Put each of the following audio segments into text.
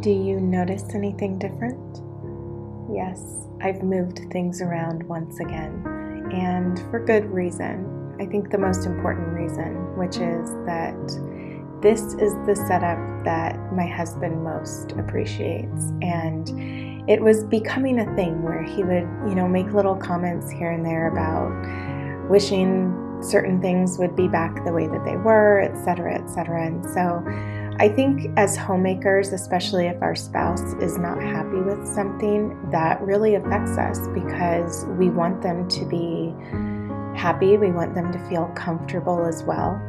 Do you notice anything different? Yes, I've moved things around once again, and for good reason. I think the most important reason, which is that this is the setup that my husband most appreciates, and it was becoming a thing where he would, make little comments here and there about wishing certain things would be back the way that they were, etc., etc. And so I think as homemakers, especially if our spouse is not happy with something, that really affects us because we want them to be happy, we want them to feel comfortable as well.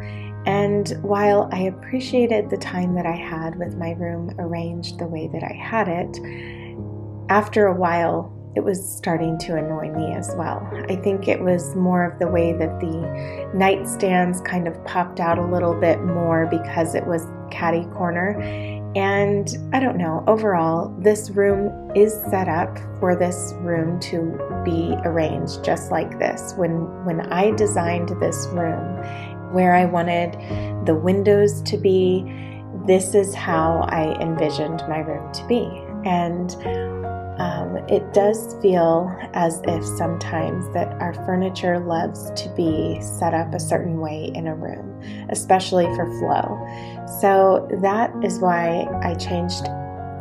And while I appreciated the time that I had with my room arranged the way that I had it, after a while it was starting to annoy me as well. I think it was more of the way that the nightstands kind of popped out a little bit more because it was catty corner. And I don't know, overall, this room is set up for this room to be arranged just like this. When I designed this room, where I wanted the windows to be, this is how I envisioned my room to be. And it does feel as if sometimes that our furniture loves to be set up a certain way in a room, especially for flow. So that is why I changed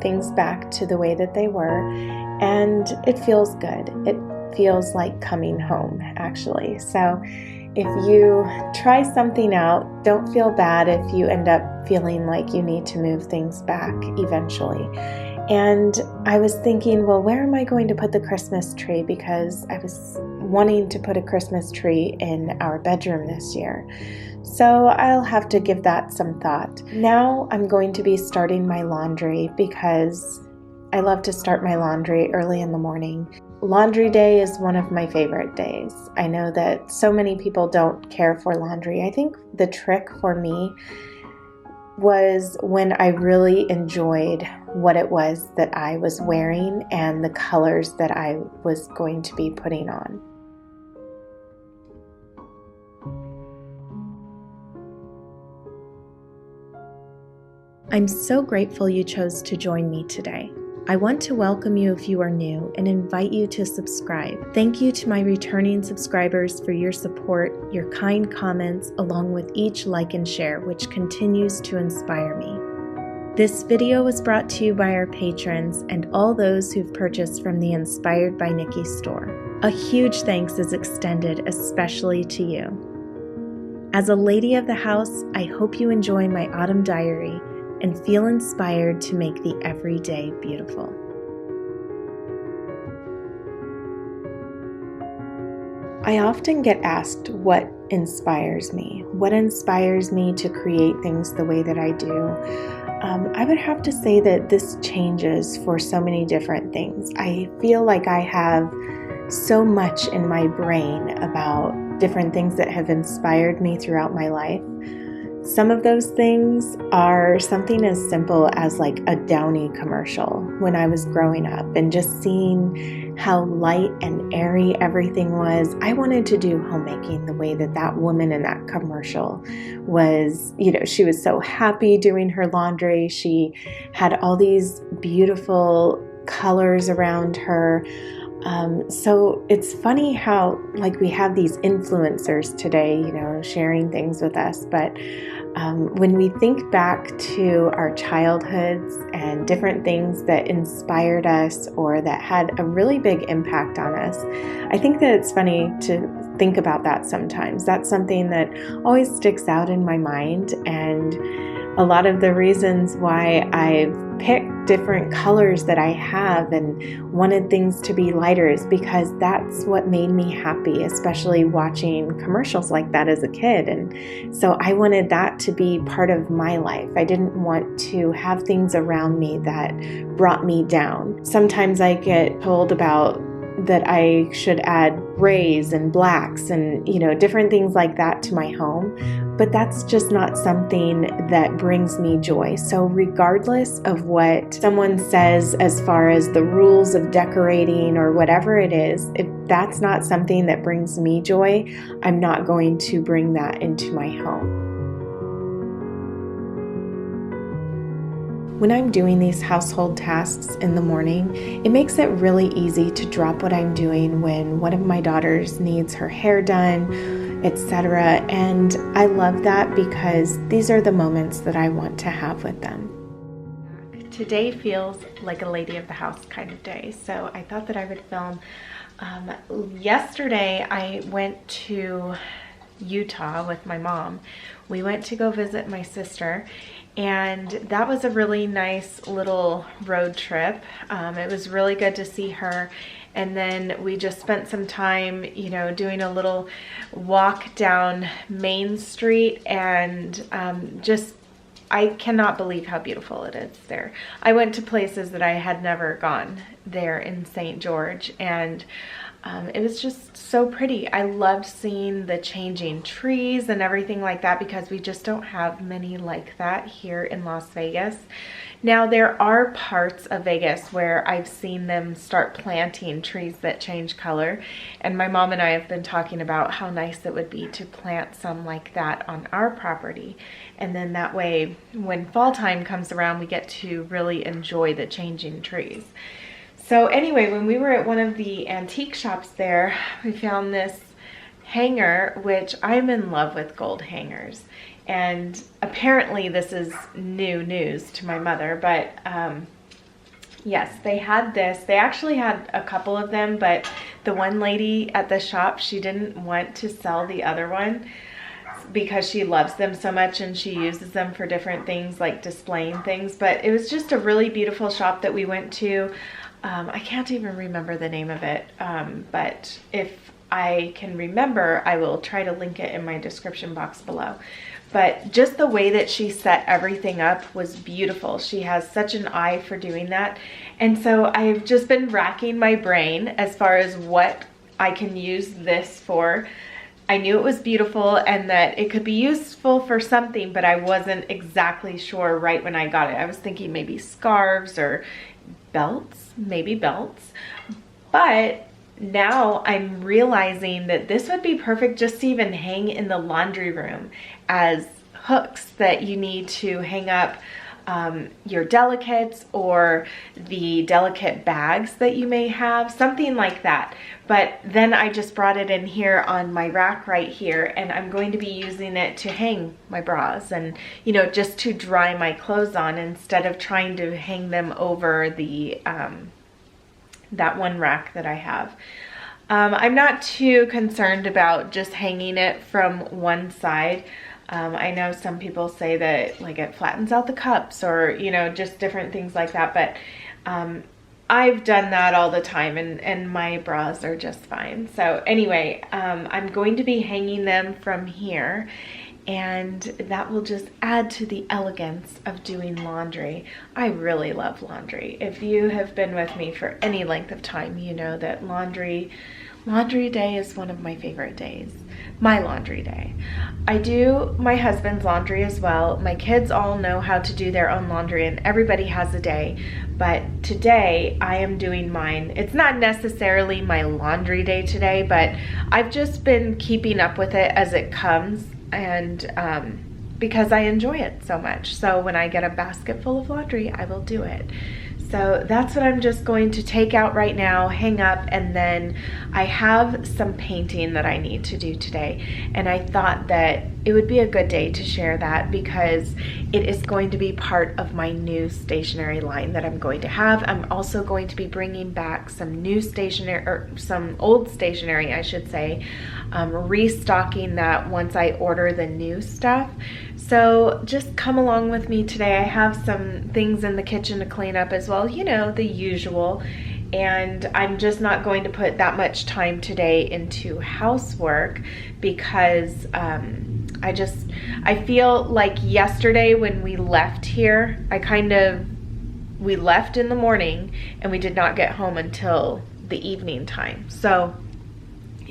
things back to the way that they were, and it feels good. It feels like coming home, actually. So if you try something out, don't feel bad if you end up feeling like you need to move things back eventually. And I was thinking, well, where am I going to put the Christmas tree? Because I was wanting to put a Christmas tree in our bedroom this year. So I'll have to give that some thought. Now I'm going to be starting my laundry because I love to start my laundry early in the morning. Laundry day is one of my favorite days. I know that so many people don't care for laundry. I think the trick for me was when I really enjoyed what it was that I was wearing and the colors that I was going to be putting on. I'm so grateful you chose to join me today. I want to welcome you if you are new and invite you to subscribe. Thank you to my returning subscribers for your support, your kind comments, along with each like and share, which continues to inspire me. This video was brought to you by our patrons and all those who've purchased from the Inspired by Nikki store. A huge thanks is extended especially to you. As a lady of the house, I hope you enjoy my autumn diary and feel inspired to make the everyday beautiful. I often get asked what inspires me. What inspires me to create things the way that I do? I would have to say that this changes for so many different things. I feel like I have so much in my brain about different things that have inspired me throughout my life. Some of those things are something as simple as like a Downy commercial when I was growing up, and just seeing how light and airy everything was. I wanted to do homemaking the way that that woman in that commercial was. She was so happy doing her laundry. She had all these beautiful colors around her. So it's funny how we have these influencers today, sharing things with us, but when we think back to our childhoods and different things that inspired us or that had a really big impact on us, I think that it's funny to think about that sometimes. That's something that always sticks out in my mind, and a lot of the reasons why I've picked different colors that I have and wanted things to be lighter is because that's what made me happy, especially watching commercials like that as a kid. And so I wanted that to be part of my life. I didn't want to have things around me that brought me down. Sometimes I get told about that I should add grays and blacks and different things like that to my home, but that's just not something that brings me joy. So regardless of what someone says as far as the rules of decorating or whatever it is, if that's not something that brings me joy, I'm not going to bring that into my home. When I'm doing these household tasks in the morning, it makes it really easy to drop what I'm doing when one of my daughters needs her hair done, etc. And I love that because these are the moments that I want to have with them. Today feels like a lady of the house kind of day, so I thought that I would film. Yesterday I went to Utah with my mom. We went to go visit my sister, and that was a really nice little road trip. It was really good to see her, and then we just spent some time, you know, doing a little walk down Main Street, and I cannot believe how beautiful it is there. I went to places that I had never gone there in St. George, and it was just so pretty. I loved seeing the changing trees and everything like that because we just don't have many like that here in Las Vegas. Now, there are parts of Vegas where I've seen them start planting trees that change color, and my mom and I have been talking about how nice it would be to plant some like that on our property. And then that way, when fall time comes around, we get to really enjoy the changing trees. So anyway, when we were at one of the antique shops there, we found this hanger, which I'm in love with gold hangers. And apparently this is new news to my mother, but yes, they had this. They actually had a couple of them, but the one lady at the shop, she didn't want to sell the other one because she loves them so much and she uses them for different things like displaying things. But it was just a really beautiful shop that we went to. I can't even remember the name of it, but if I can remember, I will try to link it in my description box below. But just the way that she set everything up was beautiful. She has such an eye for doing that. And so I've just been racking my brain as far as what I can use this for. I knew it was beautiful and that it could be useful for something, but I wasn't exactly sure right when I got it. I was thinking maybe scarves or belts, maybe belts. But now I'm realizing that this would be perfect just to even hang in the laundry room as hooks that you need to hang up your delicates or the delicate bags that you may have, something like that. But then I just brought it in here on my rack right here, and I'm going to be using it to hang my bras and, you know, just to dry my clothes on instead of trying to hang them over the that one rack that I have. I'm not too concerned about just hanging it from one side. I know some people say that like it flattens out the cups or, you know, just different things like that, but I've done that all the time and my bras are just fine. So anyway, I'm going to be hanging them from here, and that will just add to the elegance of doing laundry. I really love laundry. If you have been with me for any length of time, you know that laundry day is one of my favorite days. My laundry day. I do my husband's laundry as well. My kids all know how to do their own laundry, and everybody has a day. But today I am doing mine. It's not necessarily my laundry day today, but I've just been keeping up with it as it comes, and because I enjoy it so much. So when I get a basket full of laundry, I will do it. So that's what I'm just going to take out right now, hang up, and then I have some painting that I need to do today. And I thought that it would be a good day to share that because it is going to be part of my new stationery line that I'm going to have. I'm also going to be bringing back some new stationery, or some old stationery, I should say, restocking that once I order the new stuff. So just come along with me today. I have some things in the kitchen to clean up as well, you know, the usual. And I'm just not going to put that much time today into housework because I feel like yesterday when we left here, we left in the morning and we did not get home until the evening time. So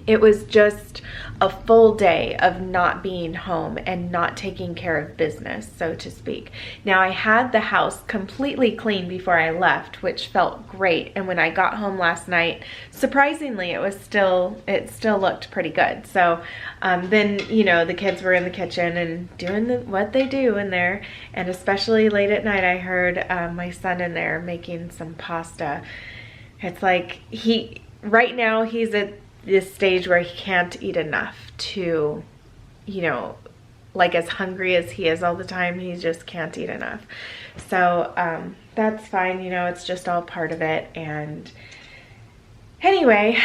It was just a full day of not being home and not taking care of business, so to speak. Now, I had the house completely clean before I left, which felt great. And when I got home last night, surprisingly, it still looked pretty good. So then, you know, the kids were in the kitchen and doing what they do in there. And especially late at night, I heard my son in there making some pasta. It's like right now he's at this stage where he can't eat enough to, you know, like as hungry as he is all the time, he just can't eat enough. So that's fine, you know, it's just all part of it. And anyway,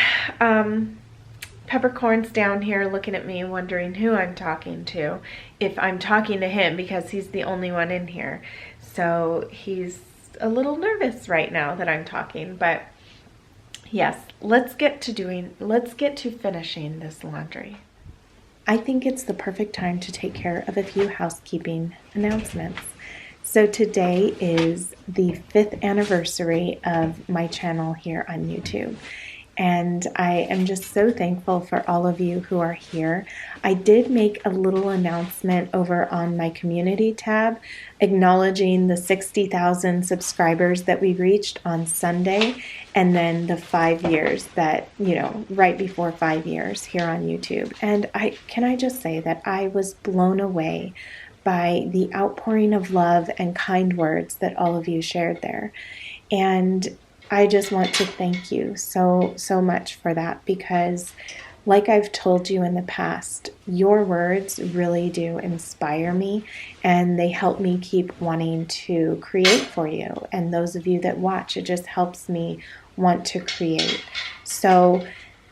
Peppercorn's down here looking at me, wondering who I'm talking to, if I'm talking to him, because he's the only one in here. So he's a little nervous right now that I'm talking, but yes, let's get to finishing this laundry. I think it's the perfect time to take care of a few housekeeping announcements. So today is the 5th anniversary of my channel here on YouTube. And I am just so thankful for all of you who are here. I did make a little announcement over on my community tab acknowledging the 60,000 subscribers that we reached on Sunday, and then the 5 years that, you know, right before 5 years here on YouTube. And can I just say that I was blown away by the outpouring of love and kind words that all of you shared there. And I just want to thank you so much for that, because like I've told you in the past, your words really do inspire me, and they help me keep wanting to create for you. And those of you that watch, it just helps me want to create. So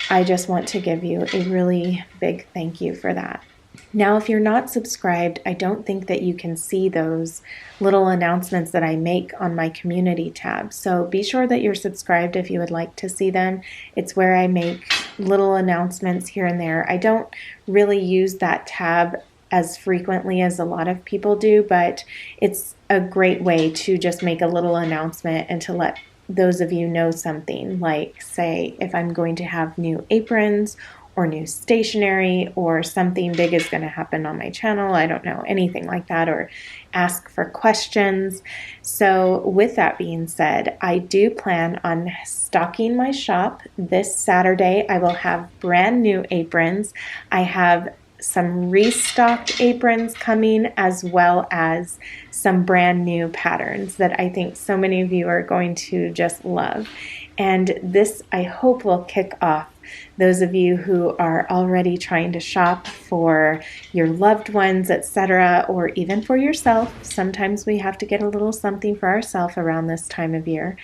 I just want to give you a really big thank you for that. Now, if you're not subscribed, I don't think that you can see those little announcements that I make on my community tab. So be sure that you're subscribed if you would like to see them. It's where I make little announcements here and there. I don't really use that tab as frequently as a lot of people do, but it's a great way to just make a little announcement and to let those of you know something, like say if I'm going to have new aprons or new stationery, or something big is going to happen on my channel. I don't know, anything like that, or ask for questions. So with that being said, I do plan on stocking my shop this Saturday. I will have brand new aprons. I have some restocked aprons coming, as well as some brand new patterns that I think so many of you are going to just love. And this, I hope, will kick off those of you who are already trying to shop for your loved ones, etc., or even for yourself. Sometimes we have to get a little something for ourselves around this time of year.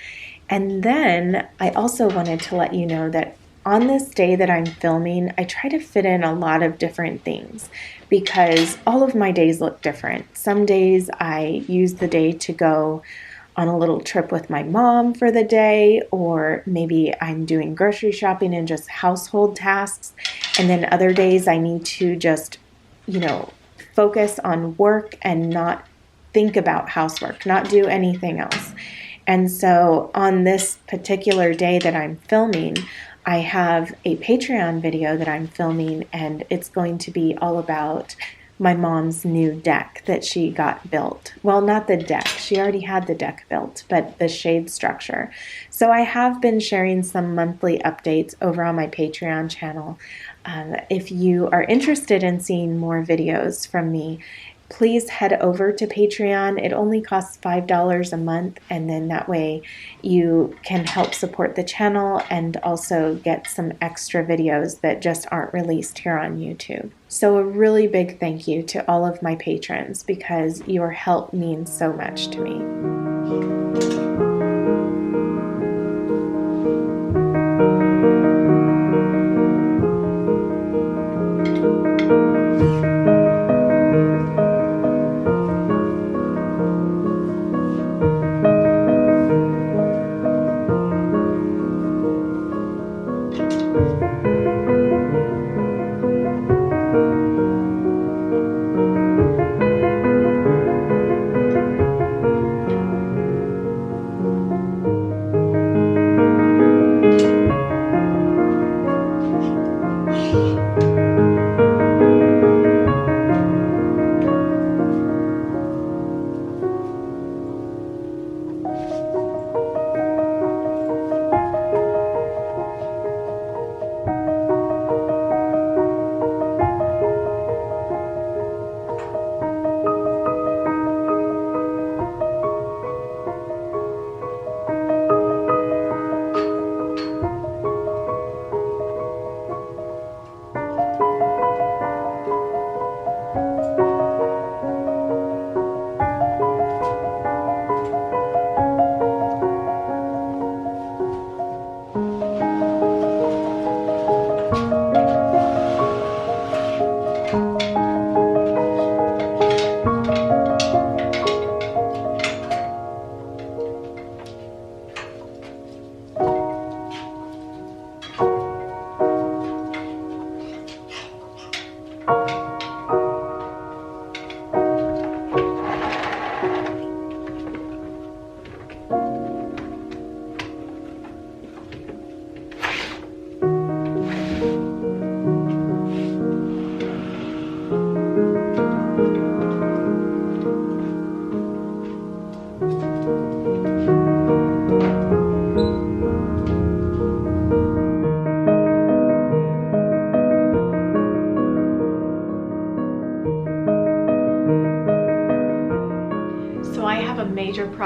And then I also wanted to let you know that on this day that I'm filming, I try to fit in a lot of different things, because all of my days look different. Some days I use the day to go on a little trip with my mom for the day, or maybe I'm doing grocery shopping and just household tasks. And then other days I need to just, you know, focus on work and not think about housework, not do anything else. And so on this particular day that I'm filming, I have a Patreon video that I'm filming, and it's going to be all about my mom's new deck that she got built. Well, not the deck. She already had the deck built, but the shade structure. So I have been sharing some monthly updates over on my Patreon channel. If you are interested in seeing more videos from me, please head over to Patreon. It only costs $5 a month, and then that way you can help support the channel and also get some extra videos that just aren't released here on YouTube. So a really big thank you to all of my patrons, because your help means so much to me.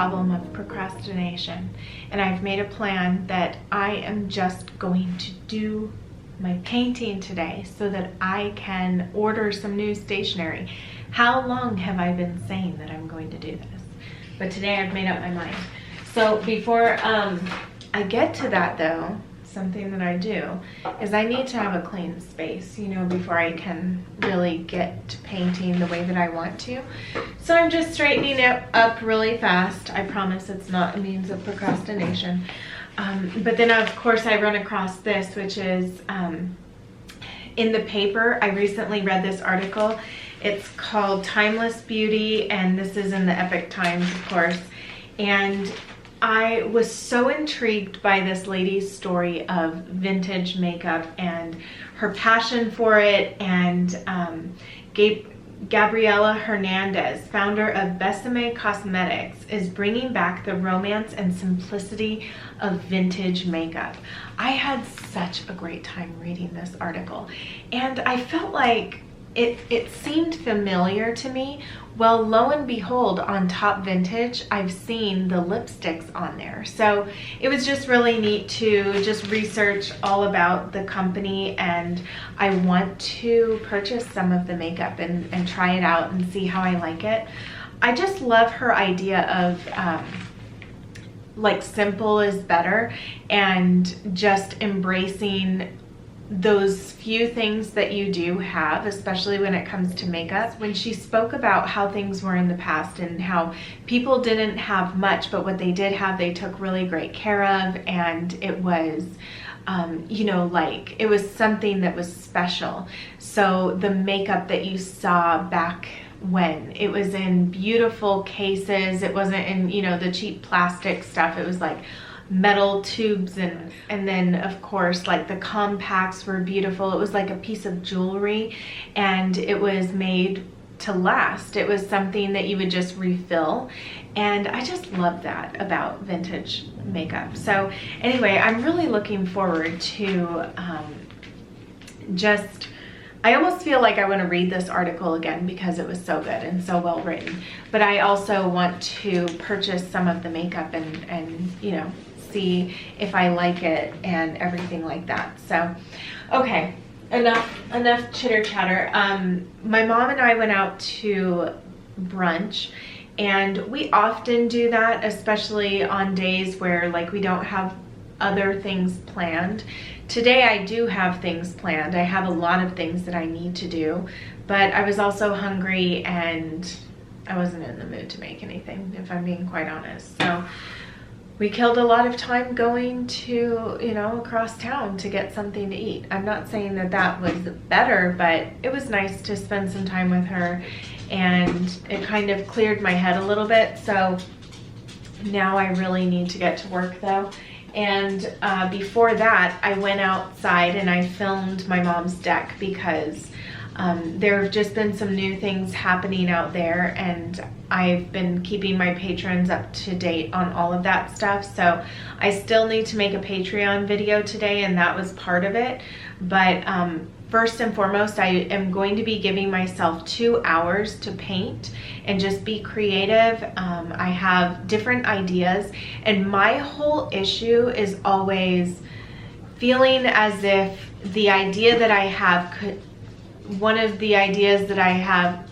problem of procrastination, and I've made a plan that I am just going to do my painting today so that I can order some new stationery. How long have I been saying that I'm going to do this? But today I've made up my mind. So before I get to that though, something that I do is I need to have a clean space, you know, before I can really get to painting the way that I want to. So I'm just straightening it up really fast. I promise it's not a means of procrastination. But then of course I run across this, which is in the paper. I recently read this article. It's called Timeless Beauty, and this is in the Epic Times, of course. And I was so intrigued by this lady's story of vintage makeup and her passion for it. And Gabriela Hernandez, founder of BESAME Cosmetics, is bringing back the romance and simplicity of vintage makeup. I had such a great time reading this article, and I felt like it seemed familiar to me. Well, lo and behold, on TopVintage, I've seen the lipsticks on there. So it was just really neat to just research all about the company, and I want to purchase some of the makeup and try it out and see how I like it. I just love her idea of like simple is better, and just embracing those few things that you do have, especially when it comes to makeup. When she spoke about how things were in the past and how people didn't have much, but what they did have, they took really great care of, and it was, you know, like it was something that was special. So the makeup that you saw back when, it was in beautiful cases. It wasn't in, you know, the cheap plastic stuff. It was like metal tubes, and then of course like the compacts were beautiful. It was like a piece of jewelry, and it was made to last. It was something that you would just refill, and I just love that about vintage makeup. So anyway, I'm really looking forward to I almost feel like I want to read this article again because it was so good and so well written. But I also want to purchase some of the makeup and you know, see if I like it and everything like that. So, okay, enough chitter chatter. My mom and I went out to brunch, and we often do that, especially on days where like we don't have other things planned. Today I do have things planned. I have a lot of things that I need to do, but I was also hungry and I wasn't in the mood to make anything, if I'm being quite honest. So we killed a lot of time going to, you know, across town to get something to eat. I'm not saying that that was better, but it was nice to spend some time with her, and it kind of cleared my head a little bit. So now I really need to get to work though. And before that, I went outside and I filmed my mom's deck because there have just been some new things happening out there, and I've been keeping my patrons up to date on all of that stuff. So I still need to make a Patreon video today, and that was part of it. But first and foremost, I am going to be giving myself 2 hours to paint and just be creative. I have different ideas, and my whole issue is always feeling as if the idea that I have one of the ideas that I have,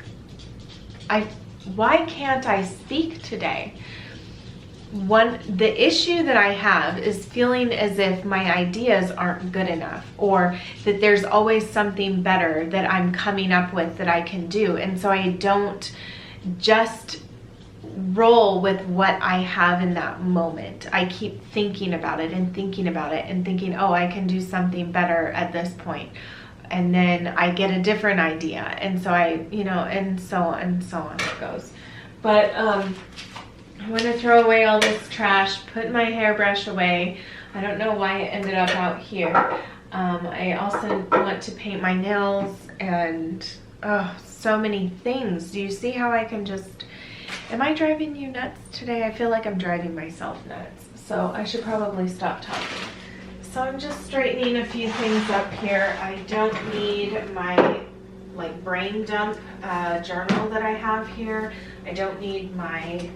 why can't I speak today? The issue that I have is feeling as if my ideas aren't good enough, or that there's always something better that I'm coming up with that I can do. And so I don't just roll with what I have in that moment. I keep thinking about it and thinking about it and thinking, oh, I can do something better at this point. And then I get a different idea, and so I, you know, and so on it goes. But I'm gonna throw away all this trash, put my hairbrush away. I don't know why it ended up out here. I also want to paint my nails, and so many things. Do you see how I can just, am I driving you nuts today? I feel like I'm driving myself nuts, so I should probably stop talking. So I'm just straightening a few things up here. I don't need my like brain dump journal that I have here. I don't need my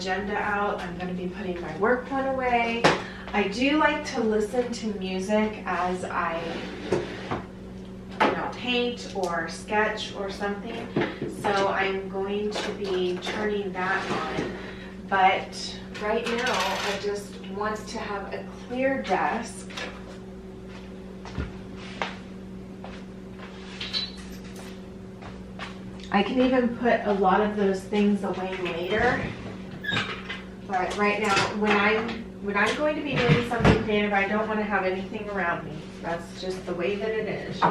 agenda out. I'm going to be putting my work one away. I do like to listen to music as I, paint or sketch or something. So I'm going to be turning that on. But right now, I just want to have a clear desk. I can even put a lot of those things away later. But right now, when I'm going to be doing something creative, I don't want to have anything around me. That's just the way that it is,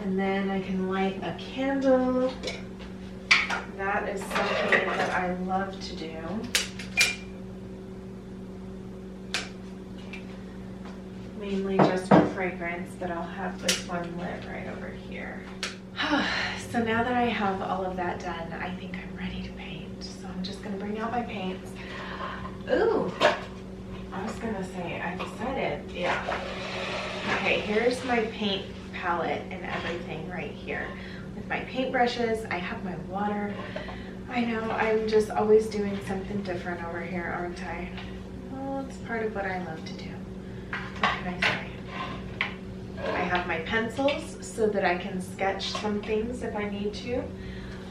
And then I can light a candle. That is something that I love to do. Mainly just for fragrance, but I'll have this one lit right over here. So now that I have all of that done, I think I'm ready to paint. So I'm just gonna bring out my paints. Ooh, I was gonna say, I decided, yeah. Okay, here's my paint palette and everything right here. With my paintbrushes, I have my water. I know, I'm just always doing something different over here, aren't I? Well, it's part of what I love to do. What can I say? I have my pencils so that I can sketch some things if I need to.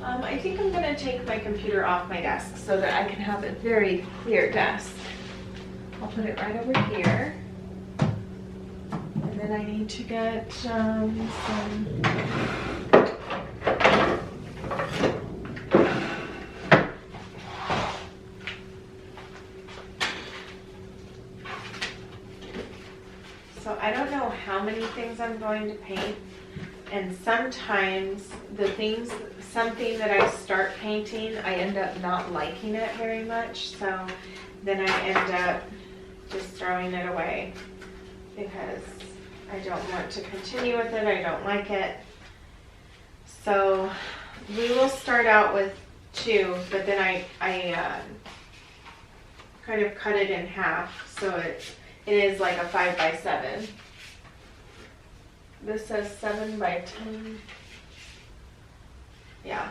I think I'm going to take my computer off my desk so that I can have a very clear desk. I'll put it right over here. And then I need to get some... So I don't know how many things I'm going to paint, and sometimes something that I start painting, I end up not liking it very much, so then I end up just throwing it away because I don't want to continue with it, I don't like it. So we will start out with 2, but then I kind of cut it in half, so it is like a 5 by 7. This says 7 by 10. Yeah,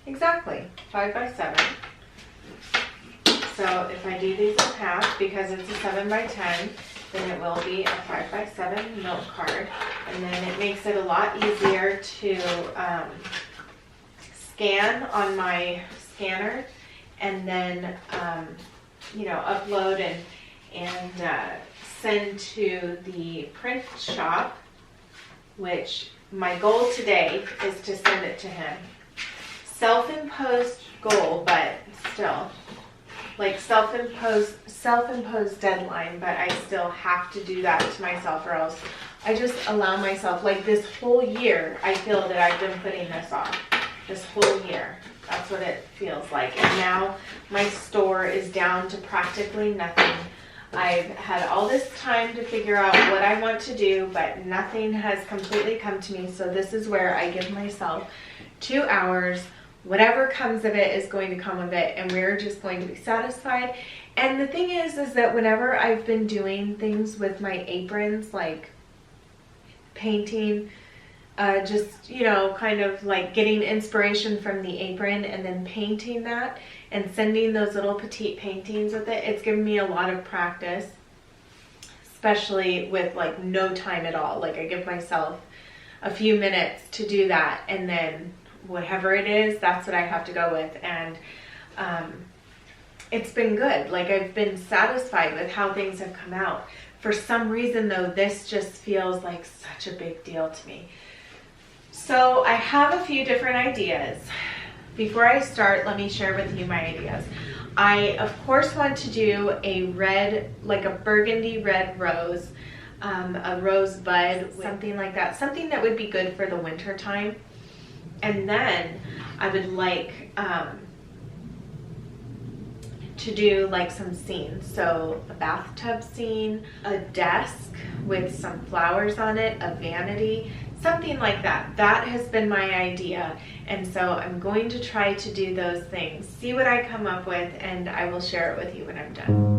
exactly, 5 by 7. So if I do these in half, because it's a 7 by 10, then it will be a 5 by 7 note card. And then it makes it a lot easier to scan on my scanner, and then upload and send to the print shop, which my goal today is to send it to him. Self-imposed goal, but still, like self-imposed deadline, but I still have to do that to myself, or else I just allow myself, like this whole year, I feel that I've been putting this off. This whole year. That's what it feels like. And now my store is down to practically nothing. I've had all this time to figure out what I want to do, but nothing has completely come to me. So this is where I give myself 2 hours. Whatever comes of it is going to come of it, and we're just going to be satisfied. And the thing is that whenever I've been doing things with my aprons, like painting, just, kind of like getting inspiration from the apron and then painting that and sending those little petite paintings with it, it's given me a lot of practice, especially with like no time at all. Like I give myself a few minutes to do that, and then whatever it is, that's what I have to go with. And it's been good. Like I've been satisfied with how things have come out. For some reason though, this just feels like such a big deal to me. So I have a few different ideas. Before I start, let me share with you my ideas. I, of course, want to do a red, like a burgundy red rose, a rose bud, something like that. Something that would be good for the winter time. And then I would like to do like some scenes. So a bathtub scene, a desk with some flowers on it, a vanity, something like that. That has been my idea. And so I'm going to try to do those things, see what I come up with, and I will share it with you when I'm done.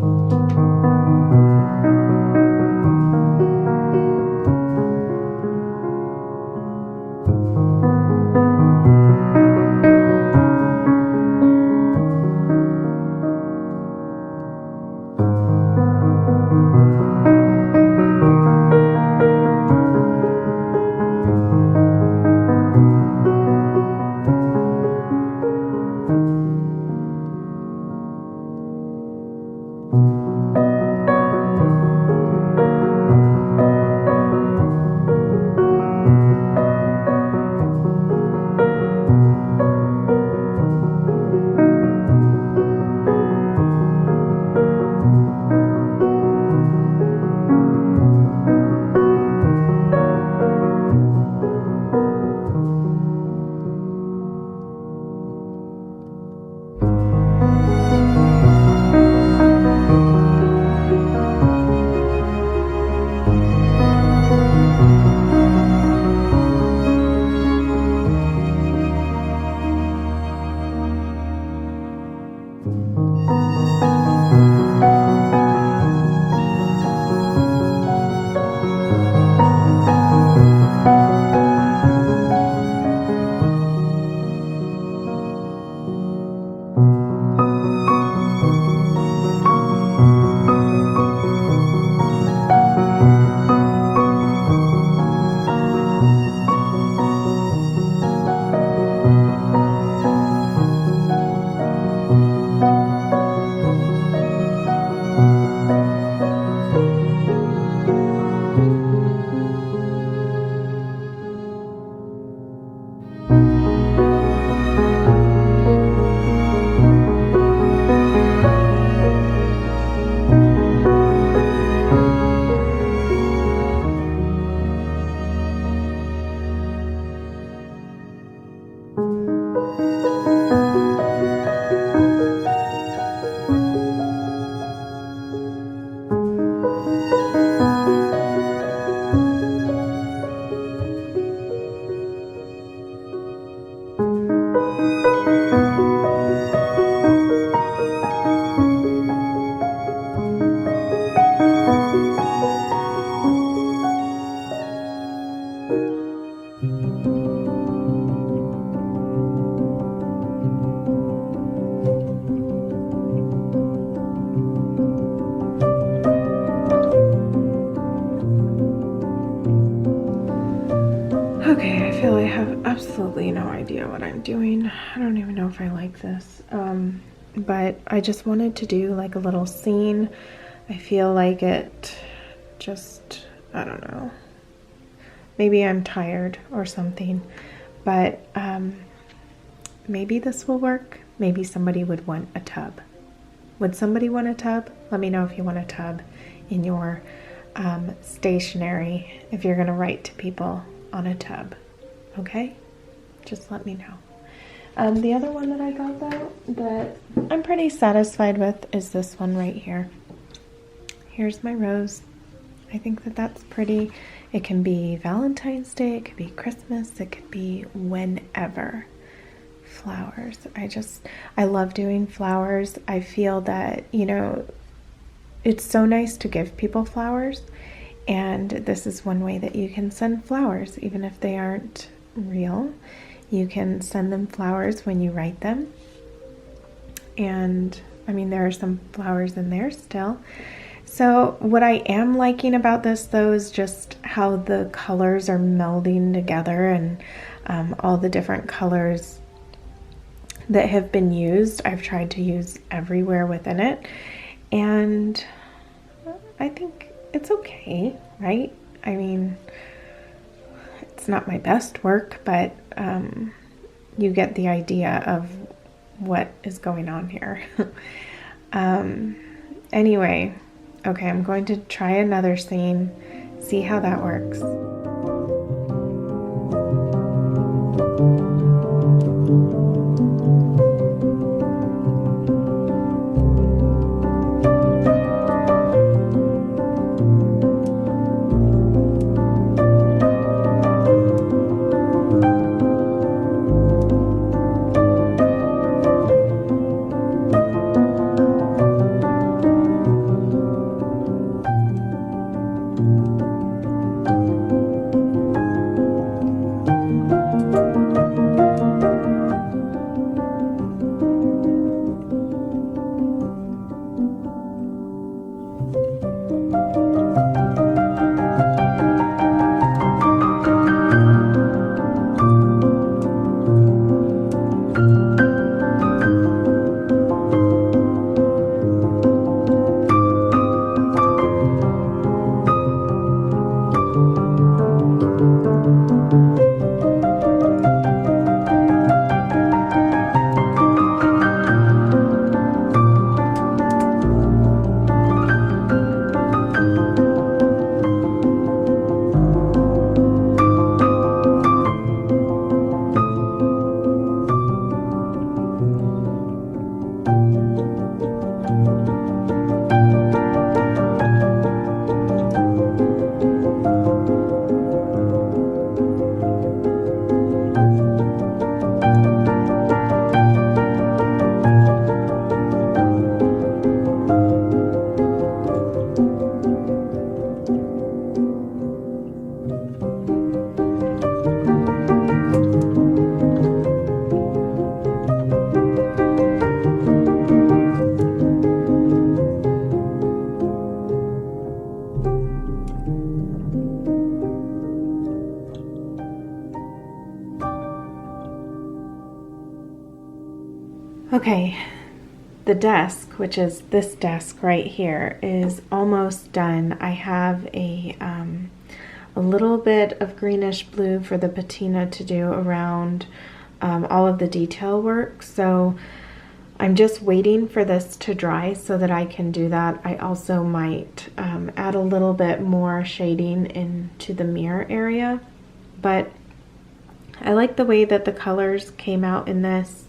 absolutely no idea what I'm doing. I don't even know if I like this. But I just wanted to do like a little scene. I feel like it just, I don't know. Maybe I'm tired or something, but maybe this will work. Maybe somebody would want a tub. Would somebody want a tub? Let me know if you want a tub in your stationery, if you're gonna write to people on a tub, okay? Just let me know. The other one that I got though, that I'm pretty satisfied with, is this one right here. Here's my rose. I think that that's pretty. It can be Valentine's Day, it could be Christmas, it could be whenever. Flowers. I love doing flowers. I feel that, you know, it's so nice to give people flowers, and this is one way that you can send flowers, even if they aren't real. You can send them flowers when you write them. And I mean, there are some flowers in there still. So what I am liking about this though is just how the colors are melding together, and all the different colors that have been used, I've tried to use everywhere within it, and I think it's okay, right? I mean, it's not my best work, but you get the idea of what is going on here. Anyway, okay, I'm going to try another scene, see how that works. Okay, the desk, which is this desk right here, is almost done. I have a little bit of greenish blue for the patina to do around all of the detail work. So I'm just waiting for this to dry so that I can do that. I also might add a little bit more shading into the mirror area, but I like the way that the colors came out in this.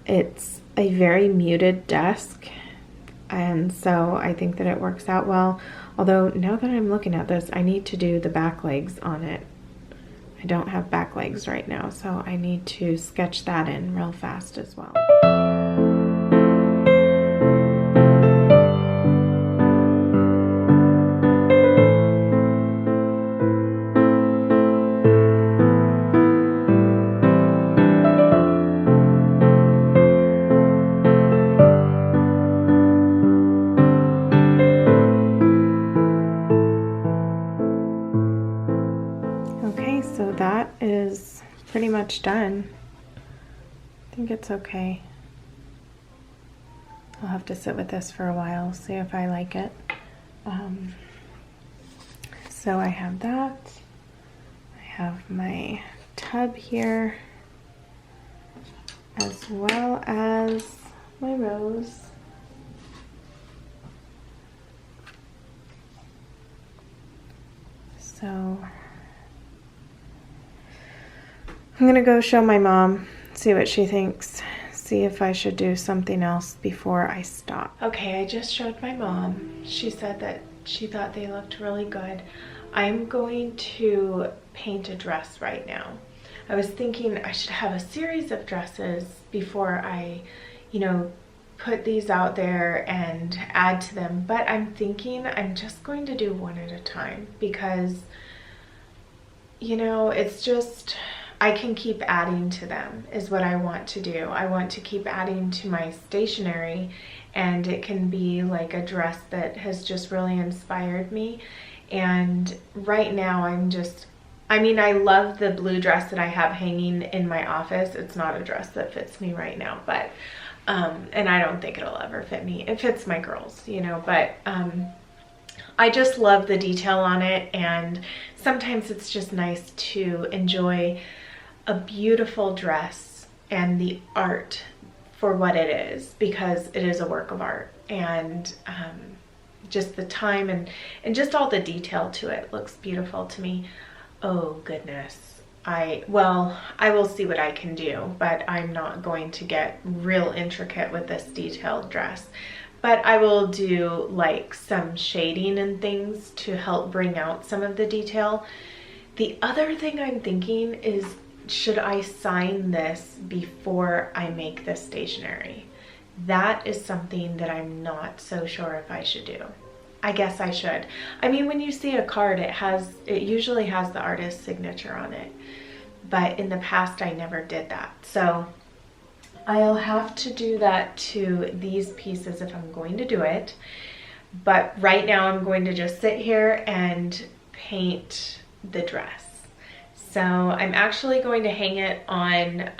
It's a very muted desk, and so I think that it works out well. Although now that I'm looking at this, I need to do the back legs on it. I don't have back legs right now, so I need to sketch that in real fast as well. much done. I think it's okay. I'll have to sit with this for a while, see if I like it. So I have that. I have my tub here, as well as my rose. So I'm gonna go show my mom, see what she thinks, see if I should do something else before I stop. Okay, I just showed my mom. She said that she thought they looked really good. I'm going to paint a dress right now. I was thinking I should have a series of dresses before I, you know, put these out there and add to them, but I'm thinking I'm just going to do one at a time because, you know, it's just, I can keep adding to them is what I want to do. I want to keep adding to my stationery, and it can be like a dress that has just really inspired me. And right now I'm just, I mean, I love the blue dress that I have hanging in my office. It's not a dress that fits me right now, but and I don't think it'll ever fit me. It fits my girls, you know, but I just love the detail on it, and sometimes it's just nice to enjoy a beautiful dress and the art for what it is, because it is a work of art, and just the time and just all the detail to it looks beautiful to me. Oh goodness. Well, I will see what I can do, but I'm not going to get real intricate with this detailed dress. But I will do like some shading and things to help bring out some of the detail. The other thing I'm thinking is, should I sign this before I make the stationery? That is something that I'm not so sure if I should do. I guess I should. I mean, when you see a card, it usually has the artist's signature on it. But in the past, I never did that. So I'll have to do that to these pieces if I'm going to do it. But right now I'm going to just sit here and paint the dress. So I'm actually going to hang it on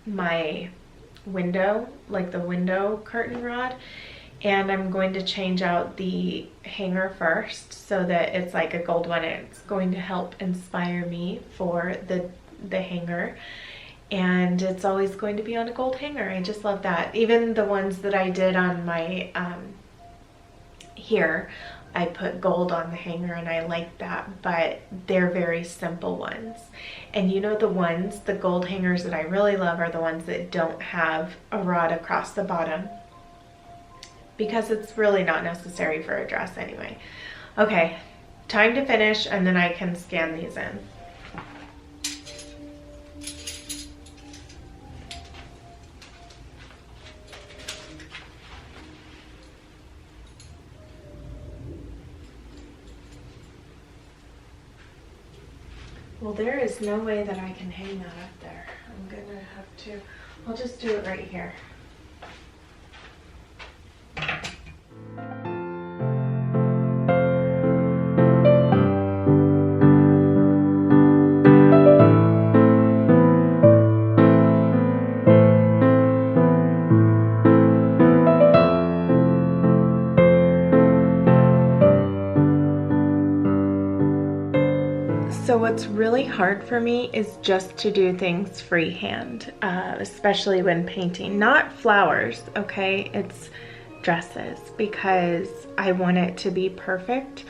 my window, like the window curtain rod. And I'm going to change out the hanger first so that it's like a gold one. It's going to help inspire me for the hanger. And it's always going to be on a gold hanger. I just love that. Even the ones that I did on my, here, I put gold on the hanger and I like that, but they're very simple ones. And you know, the gold hangers that I really love are the ones that don't have a rod across the bottom, because it's really not necessary for a dress anyway. Okay, time to finish, and then I can scan these in. Well, there is no way that I can hang that up there. I'm gonna have to, I'll just do it right here. So what's really hard for me is just to do things freehand, especially when painting. Not flowers, okay? It's dresses, because I want it to be perfect.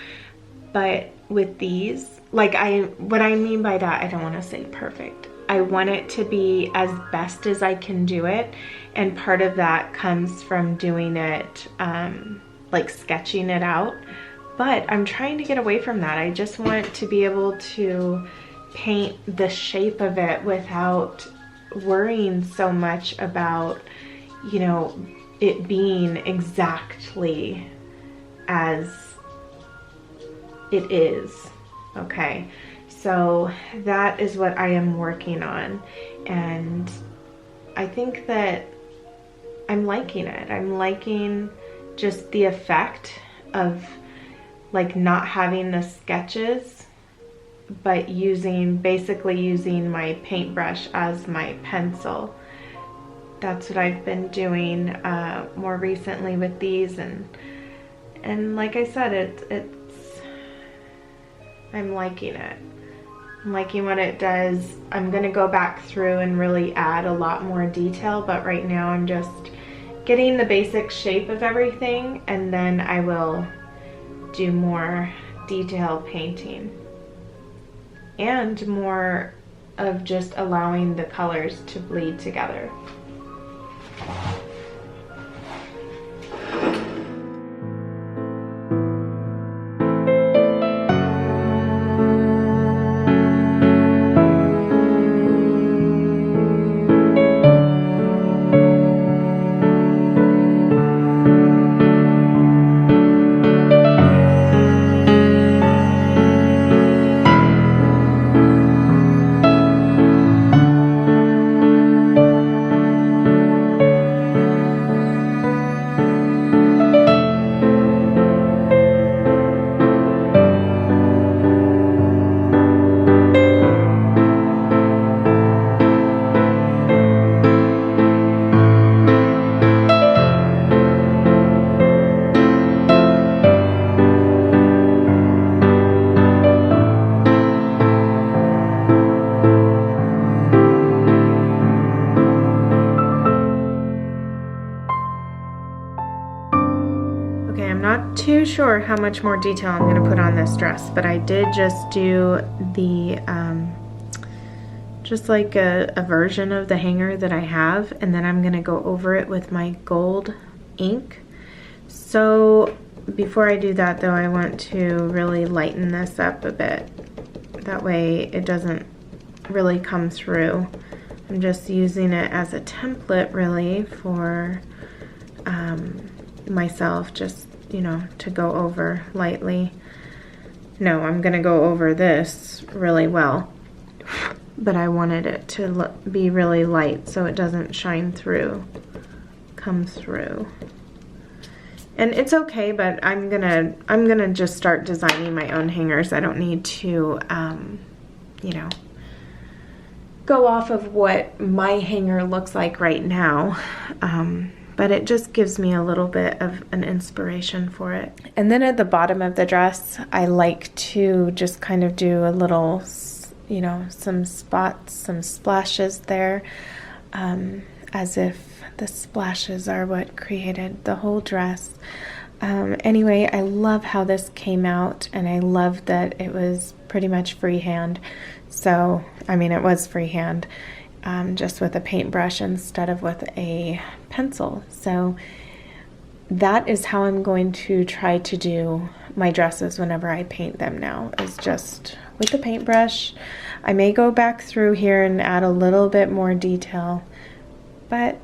But with these, like what I mean by that, I don't want to say perfect. I want it to be as best as I can do it. And part of that comes from doing it, like sketching it out. But I'm trying to get away from that. I just want to be able to paint the shape of it without worrying so much about, you know, it being exactly as it is. Okay, so that is what I am working on, and I think that I'm liking it. I'm liking just the effect of like not having the sketches but basically using my paintbrush as my pencil. That's what I've been doing more recently with these, and like I said, I'm liking it. I'm liking what it does. I'm gonna go back through and really add a lot more detail, but right now I'm just getting the basic shape of everything, and then I will do more detail painting and more of just allowing the colors to bleed together. Too sure how much more detail I'm going to put on this dress, but I did just do the just like a version of the hanger that I have, and then I'm going to go over it with my gold ink. So before I do that though, I want to really lighten this up a bit, that way it doesn't really come through. I'm just using it as a template really for myself, just, you know, to go over lightly. No, I'm gonna go over this really well, but I wanted it to be really light so it doesn't shine through, come through. And it's okay, but I'm gonna just start designing my own hangers. I don't need to, you know, go off of what my hanger looks like right now. But it just gives me a little bit of an inspiration for it. And then at the bottom of the dress, I like to just kind of do a little, you know, some spots, some splashes there, as if the splashes are what created the whole dress. Anyway, I love how this came out, and I love that it was pretty much freehand. So, I mean, it was freehand. Just with a paintbrush instead of with a pencil. So that is how I'm going to try to do my dresses whenever I paint them now, is just with the paintbrush. I may go back through here and add a little bit more detail, but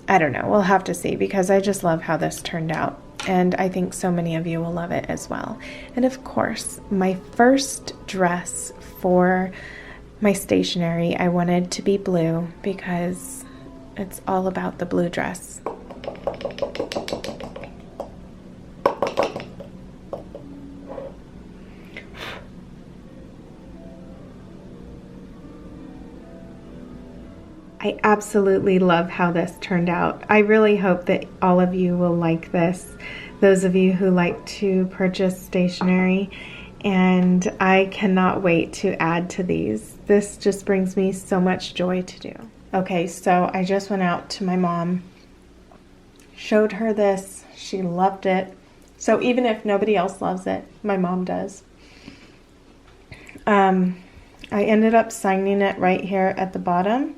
I don't know, we'll have to see, because I just love how this turned out, and I think so many of you will love it as well. And of course, my first dress for my stationery, I wanted to be blue because it's all about the blue dress. I absolutely love how this turned out. I really hope that all of you will like this, those of you who like to purchase stationery, and I cannot wait to add to these. This just brings me so much joy to do. Okay, so I just went out to my mom, showed her this, she loved it. So even if nobody else loves it, my mom does. I ended up signing it right here at the bottom.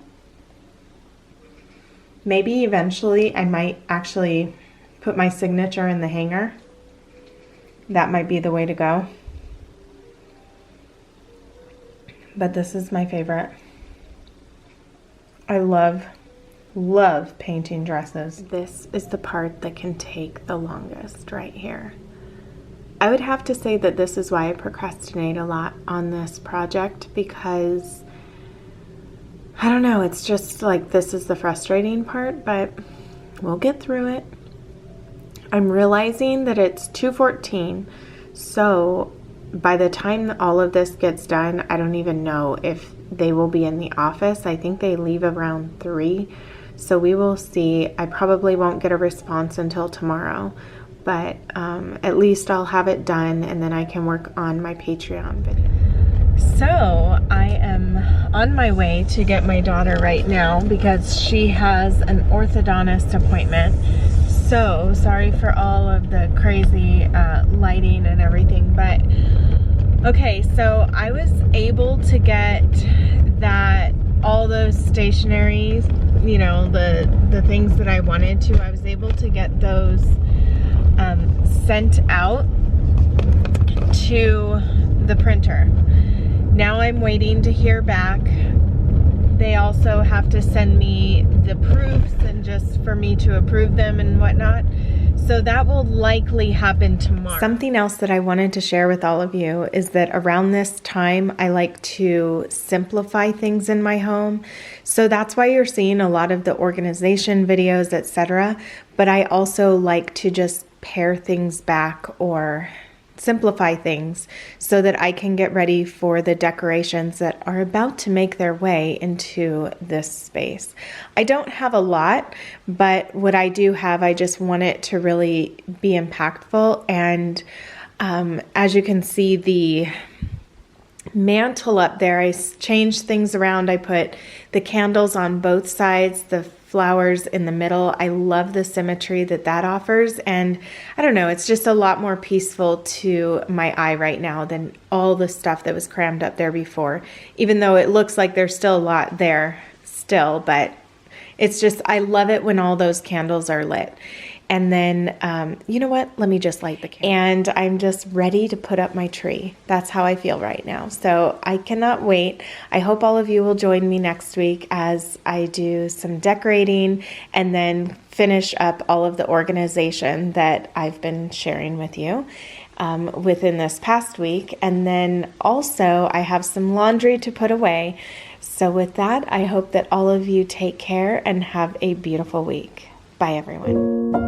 Maybe eventually I might actually put my signature in the hanger. That might be the way to go. But this is my favorite. I love painting dresses. This is the part that can take the longest right here. I would have to say that this is why I procrastinate a lot on this project, because I don't know, it's just like this is the frustrating part, but we'll get through it. I'm realizing that it's 2:14, so by the time all of this gets done, I don't even know if they will be in the office. I think they leave around 3, so we will see. I probably won't get a response until tomorrow, but at least I'll have it done, and then I can work on my Patreon video. So I am on my way to get my daughter right now because she has an orthodontist appointment. So sorry for all of the crazy lighting and everything, but okay, so I was able to get that, all those stationaries, you know, the things that I wanted to, I was able to get those sent out to the printer. Now I'm waiting to hear back. They also have to send me the proofs and just for me to approve them and whatnot. So that will likely happen tomorrow. Something else that I wanted to share with all of you is that around this time, I like to simplify things in my home. So that's why you're seeing a lot of the organization videos, etc. But I also like to just pare things back or simplify things so that I can get ready for the decorations that are about to make their way into this space. I don't have a lot, but what I do have, I just want it to really be impactful. And as you can see, the mantle up there, I changed things around. I put the candles on both sides, the flowers in the middle. I love the symmetry that that offers, and I don't know, it's just a lot more peaceful to my eye right now than all the stuff that was crammed up there before, even though it looks like there's still a lot there still, but it's just, I love it when all those candles are lit. And then, you know what? Let me just light the candle. And I'm just ready to put up my tree. That's how I feel right now. So I cannot wait. I hope all of you will join me next week as I do some decorating and then finish up all of the organization that I've been sharing with you within this past week. And then also I have some laundry to put away. So with that, I hope that all of you take care and have a beautiful week. Bye, everyone.